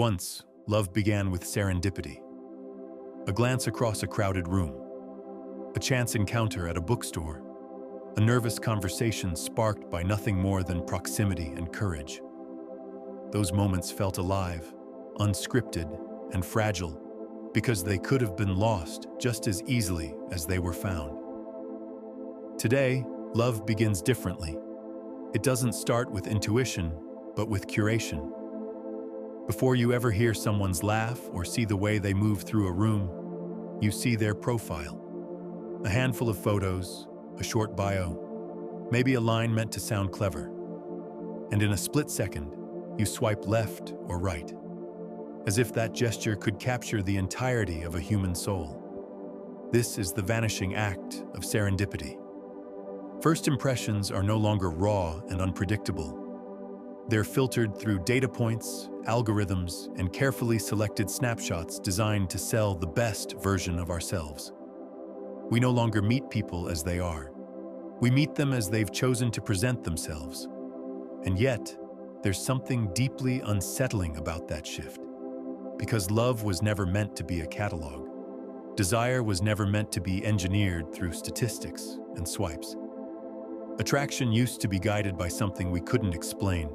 Once, love began with serendipity. A glance across a crowded room, a chance encounter at a bookstore, a nervous conversation sparked by nothing more than proximity and courage. Those moments felt alive, unscripted, and fragile because they could have been lost just as easily as they were found. Today, love begins differently. It doesn't start with intuition, but with curation. Before you ever hear someone's laugh or see the way they move through a room, you see their profile. A handful of photos, a short bio, maybe a line meant to sound clever. And in a split second, you swipe left or right, as if that gesture could capture the entirety of a human soul. This is the vanishing act of serendipity. First impressions are no longer raw and unpredictable. They're filtered through data points, algorithms, and carefully selected snapshots designed to sell the best version of ourselves. We no longer meet people as they are. We meet them as they've chosen to present themselves. And yet, there's something deeply unsettling about that shift. Because love was never meant to be a catalog. Desire was never meant to be engineered through statistics and swipes. Attraction used to be guided by something we couldn't explain.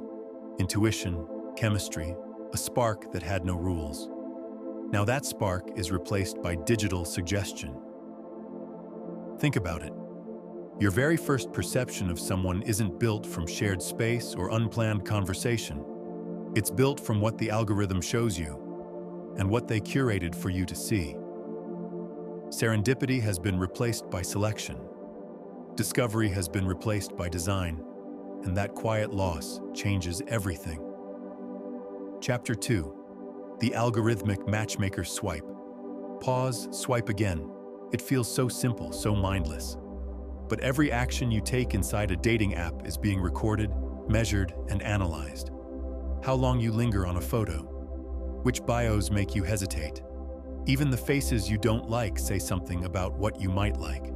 Intuition, chemistry, a spark that had no rules. Now that spark is replaced by digital suggestion. Think about it. Your very first perception of someone isn't built from shared space or unplanned conversation. It's built from what the algorithm shows you and what they curated for you to see. Serendipity has been replaced by selection. Discovery has been replaced by design, and that quiet loss changes everything. Chapter 2. The Algorithmic Matchmaker Swipe. Pause, swipe again. It feels so simple, so mindless. But every action you take inside a dating app is being recorded, measured, and analyzed. How long you linger on a photo. Which bios make you hesitate. Even the faces you don't like say something about what you might like.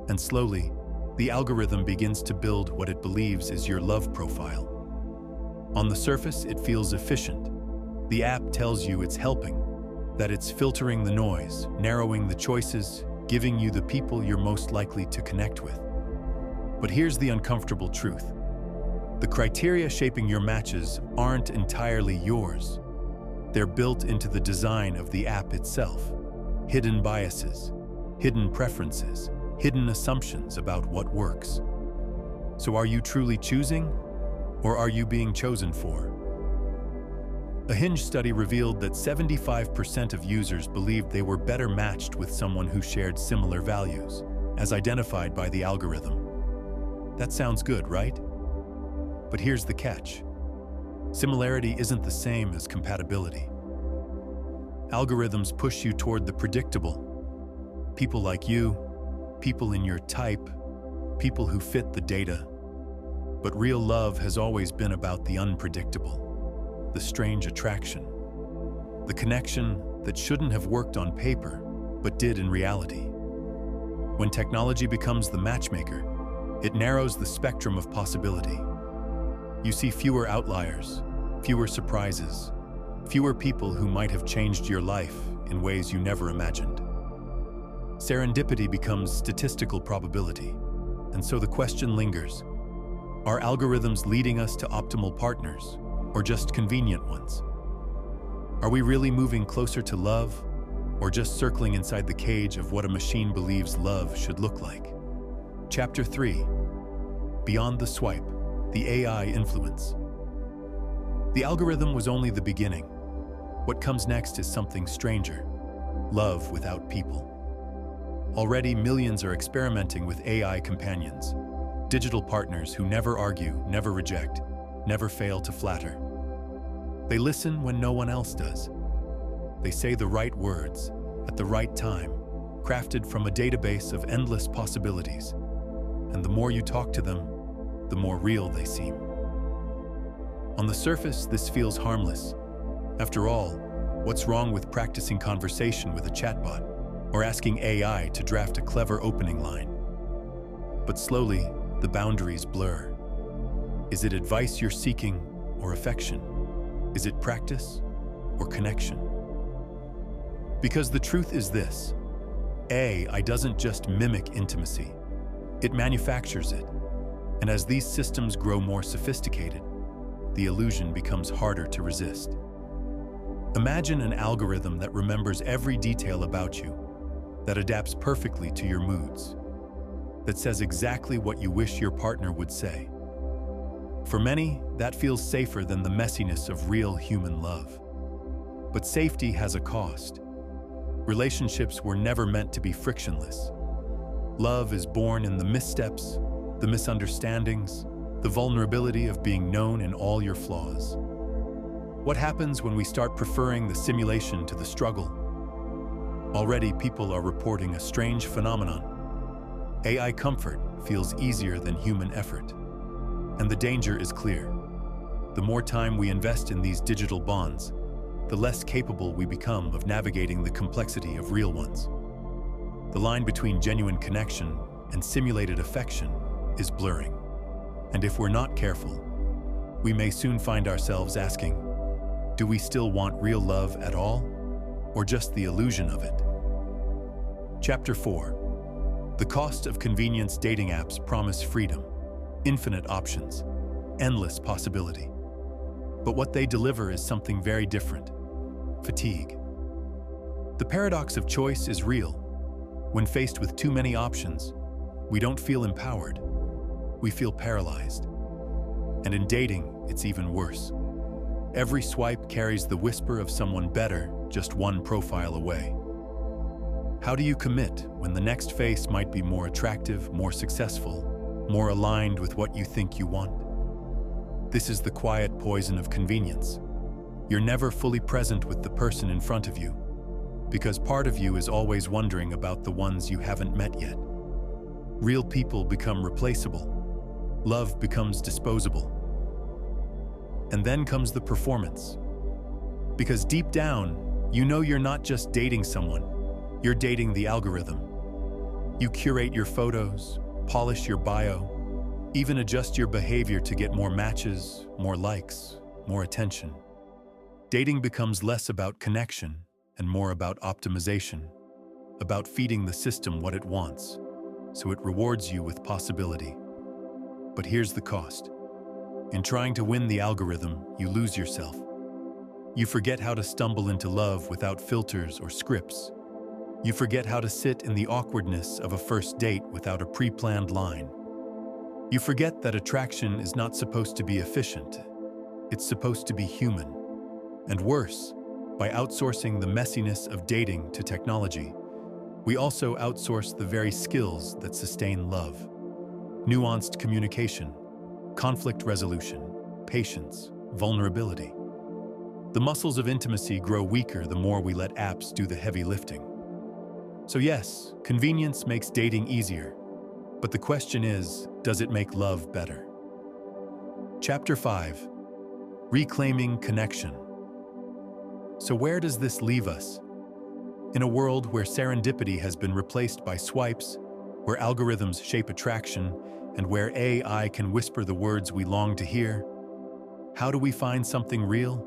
And slowly, the algorithm begins to build what it believes is your love profile. On the surface, it feels efficient. The app tells you it's helping, that it's filtering the noise, narrowing the choices, giving you the people you're most likely to connect with. But here's the uncomfortable truth. The criteria shaping your matches aren't entirely yours. They're built into the design of the app itself. Hidden biases, hidden preferences, hidden assumptions about what works. So are you truly choosing, or are you being chosen for? A Hinge study revealed that 75% of users believed they were better matched with someone who shared similar values, as identified by the algorithm. That sounds good, right? But here's the catch. Similarity isn't the same as compatibility. Algorithms push you toward the predictable. People like you, people in your type, people who fit the data. But real love has always been about the unpredictable, the strange attraction, the connection that shouldn't have worked on paper, but did in reality. When technology becomes the matchmaker, it narrows the spectrum of possibility. You see fewer outliers, fewer surprises, fewer people who might have changed your life in ways you never imagined. Serendipity becomes statistical probability, and so the question lingers. Are algorithms leading us to optimal partners, or just convenient ones? Are we really moving closer to love, or just circling inside the cage of what a machine believes love should look like? Chapter 3. Beyond the Swipe, the AI Influence. The algorithm was only the beginning. What comes next is something stranger. Love without people. Already, millions are experimenting with AI companions, digital partners who never argue, never reject, never fail to flatter. They listen when no one else does. They say the right words, at the right time, crafted from a database of endless possibilities. And the more you talk to them, the more real they seem. On the surface, this feels harmless. After all, what's wrong with practicing conversation with a chatbot or asking AI to draft a clever opening line? But slowly, the boundaries blur. Is it advice you're seeking or affection? Is it practice or connection. Because the truth is this: AI doesn't just mimic intimacy, it manufactures it. And as these systems grow more sophisticated, the illusion becomes harder to resist. Imagine an algorithm that remembers every detail about you, that adapts perfectly to your moods, that says exactly what you wish your partner would say. For many, that feels safer than the messiness of real human love. But safety has a cost. Relationships were never meant to be frictionless. Love is born in the missteps, the misunderstandings, the vulnerability of being known in all your flaws. What happens when we start preferring the simulation to the struggle? Already, people are reporting a strange phenomenon. AI comfort feels easier than human effort. And the danger is clear. The more time we invest in these digital bonds, the less capable we become of navigating the complexity of real ones. The line between genuine connection and simulated affection is blurring. And if we're not careful, we may soon find ourselves asking, do we still want real love at all, or just the illusion of it? Chapter 4. The cost of convenience. Dating apps promise freedom, infinite options, endless possibility. But what they deliver is something very different: fatigue. The paradox of choice is real. When faced with too many options, we don't feel empowered. We feel paralyzed. And in dating, it's even worse. Every swipe carries the whisper of someone better just one profile away. How do you commit when the next face might be more attractive, more successful, more aligned with what you think you want? This is the quiet poison of convenience. You're never fully present with the person in front of you, because part of you is always wondering about the ones you haven't met yet. Real people become replaceable. Love becomes disposable. And then comes the performance. Because deep down, you know you're not just dating someone, you're dating the algorithm. You curate your photos, polish your bio, even adjust your behavior to get more matches, more likes, more attention. Dating becomes less about connection and more about optimization, about feeding the system what it wants, so it rewards you with possibility. But here's the cost. In trying to win the algorithm, you lose yourself. You forget how to stumble into love without filters or scripts. You forget how to sit in the awkwardness of a first date without a pre-planned line. You forget that attraction is not supposed to be efficient. It's supposed to be human. And worse, by outsourcing the messiness of dating to technology, we also outsource the very skills that sustain love. Nuanced communication, conflict resolution, patience, vulnerability. The muscles of intimacy grow weaker the more we let apps do the heavy lifting. So yes, convenience makes dating easier, but the question is, does it make love better? Chapter 5. Reclaiming connection. So where does this leave us? In a world where serendipity has been replaced by swipes, where algorithms shape attraction, and where AI can whisper the words we long to hear, how do we find something real?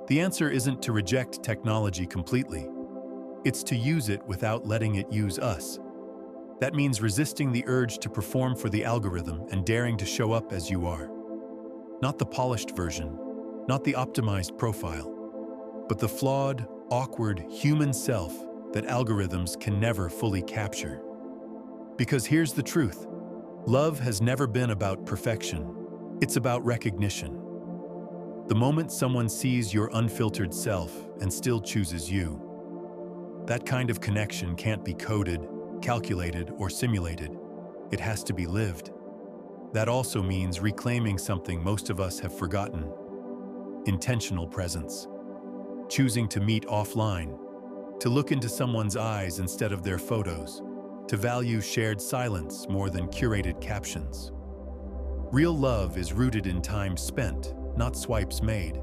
The answer isn't to reject technology completely. It's to use it without letting it use us. That means resisting the urge to perform for the algorithm and daring to show up as you are. Not the polished version, not the optimized profile, but the flawed, awkward, human self that algorithms can never fully capture. Because here's the truth: love has never been about perfection. It's about recognition. The moment someone sees your unfiltered self and still chooses you, that kind of connection can't be coded, calculated, or simulated. It has to be lived. That also means reclaiming something most of us have forgotten: intentional presence. Choosing to meet offline, to look into someone's eyes instead of their photos, to value shared silence more than curated captions. Real love is rooted in time spent, not swipes made.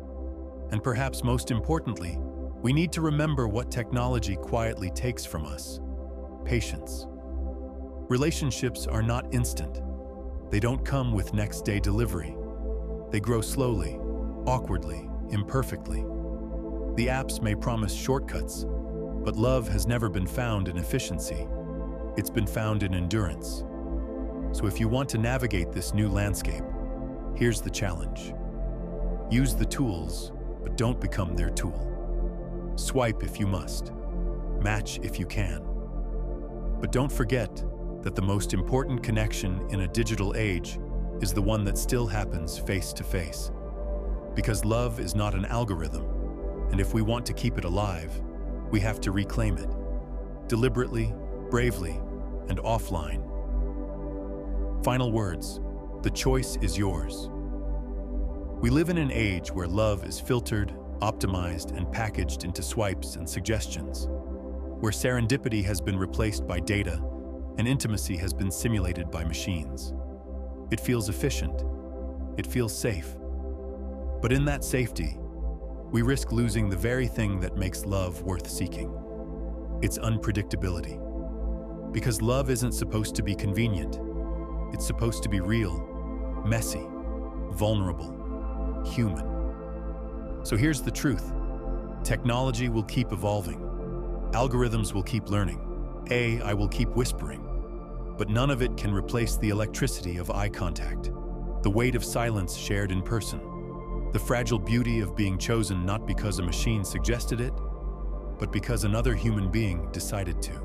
And perhaps most importantly, we need to remember what technology quietly takes from us: patience. Relationships are not instant. They don't come with next-day delivery. They grow slowly, awkwardly, imperfectly. The apps may promise shortcuts, but love has never been found in efficiency. It's been found in endurance. So if you want to navigate this new landscape, here's the challenge. Use the tools, but don't become their tool. Swipe if you must. Match if you can. But don't forget that the most important connection in a digital age is the one that still happens face to face. Because love is not an algorithm, and if we want to keep it alive, we have to reclaim it. Deliberately, bravely, and offline. Final words. The choice is yours. We live in an age where love is filtered, optimized, and packaged into swipes and suggestions, where serendipity has been replaced by data and intimacy has been simulated by machines. It feels efficient. It feels safe. But in that safety, we risk losing the very thing that makes love worth seeking. Its unpredictability. Because love isn't supposed to be convenient. It's supposed to be real, messy, vulnerable, human. So here's the truth. Technology will keep evolving. Algorithms will keep learning. AI will keep whispering. But none of it can replace the electricity of eye contact, the weight of silence shared in person, the fragile beauty of being chosen not because a machine suggested it, but because another human being decided to.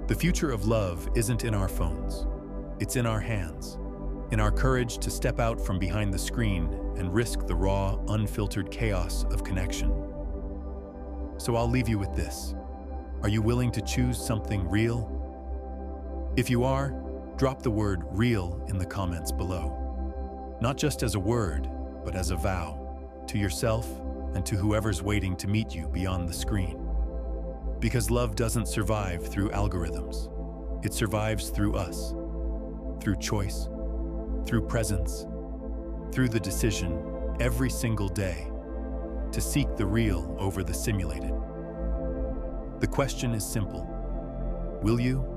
The future of love isn't in our phones. It's in our hands, in our courage to step out from behind the screen and risk the raw, unfiltered chaos of connection. So I'll leave you with this. Are you willing to choose something real? If you are, drop the word real in the comments below. Not just as a word, but as a vow to yourself and to whoever's waiting to meet you beyond the screen. Because love doesn't survive through algorithms. It survives through us, through choice, through presence, through the decision every single day to seek the real over the simulated. The question is simple. Will you